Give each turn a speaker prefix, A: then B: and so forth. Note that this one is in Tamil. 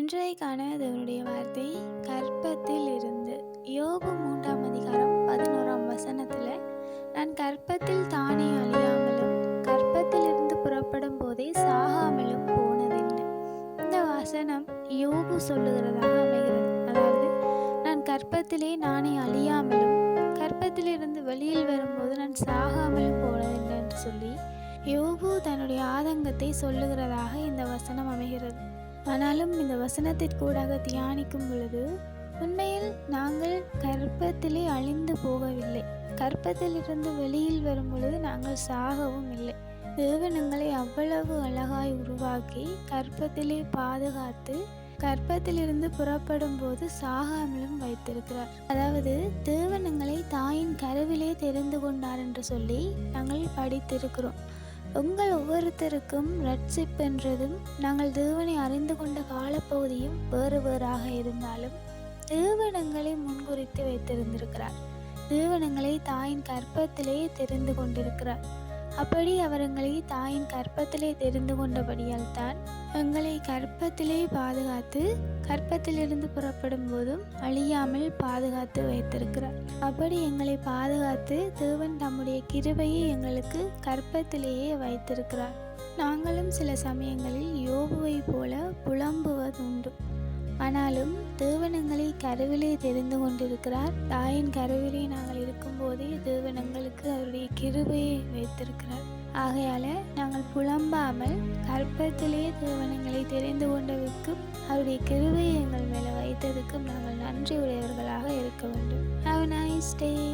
A: இன்றைக்கான தேவனுடைய வார்த்தை கர்ப்பத்தில் இருந்து யோபு 3ஆம் அதிகாரம் 11ஆம் வசனத்தில், நான் கர்ப்பத்தில் தானே அழியாமலும் கர்ப்பத்தில் இருந்து புறப்படும் போதே சாகாமலும் போனதென்ன. இந்த வசனம் யோபு சொல்லுகிறதாக அமைகிறது. அதாவது, நான் கர்ப்பத்திலே நானே அழியாமலும் கர்ப்பத்திலிருந்து வெளியில் வரும்போது நான் சாகாமலும் போனதென்ன என்று சொல்லி யோபு தன்னுடைய ஆதங்கத்தை சொல்லுகிறதாக இந்த வசனம் அமைகிறது. ஆனாலும் இந்த வசனத்திற்கூடாக தியானிக்கும் பொழுது, உண்மையில் நாங்கள் கர்ப்பத்திலே அழிந்து போகவில்லை, கர்ப்பத்திலிருந்து வெளியில் வரும் பொழுது நாங்கள் சாகவும் இல்லை. தேவன் எங்களை அவ்வளவு அழகாய் உருவாக்கி கர்ப்பத்திலே பாதுகாத்து கர்ப்பத்திலிருந்து புறப்படும் போது சாகாமலும் வைத்திருக்கிறார். அதாவது, தேவன் எங்களை தாயின் கருவிலே தெரிந்து கொண்டார் என்று சொல்லி நாங்கள் படித்திருக்கிறோம். உங்கள் ஒவ்வொருத்தருக்கும் ரட்சிப்பென்றதும் நாங்கள் தேவனை அறிந்து கொண்ட காலப்பகுதியும் வேறு வேறாக இருந்தாலும், தேவன் எங்களை முன்குறித்து வைத்திருந்திருக்கிறார். தேவன் எங்களை தாயின் கர்ப்பத்திலே தெரிந்து கொண்டிருக்கிறார். அப்படி அவர் எங்களை தாயின் கர்ப்பத்திலே தெரிந்து கொண்டபடியால் தான் எங்களை கர்ப்பத்திலே பாதுகாத்து கர்ப்பத்திலிருந்து புறப்படும் போதும் அழியாமல் பாதுகாத்து வைத்திருக்கிறார். அப்படி எங்களை பாதுகாத்து தேவன் தம்முடைய கிருபையை எங்களுக்கு கர்ப்பத்திலேயே வைத்திருக்கிறார். நாங்களும் சில சமயங்களில் யோபுவை போல புலம்புவதுண்டு. ஆனாலும் தேவன் எங்களை கருவிலே தெரிந்து கொண்டிருக்கிறார். தாயின் கருவிலே நாங்கள் இருக்கும்போதே தேவன் எங்களுக்கு அவருடைய கிருபையை வைத்திருக்கிறார். ஆகையால நாங்கள் புலம்பாமல் கர்ப்பத்திலே தேவன் எங்களை தெரிந்து கொண்டதுக்கும் அவருடைய கிருபையை எங்கள் மேலே வைத்ததுக்கும் நாங்கள் நன்றி உடையவர்களாக இருக்க வேண்டும். Have a nice day.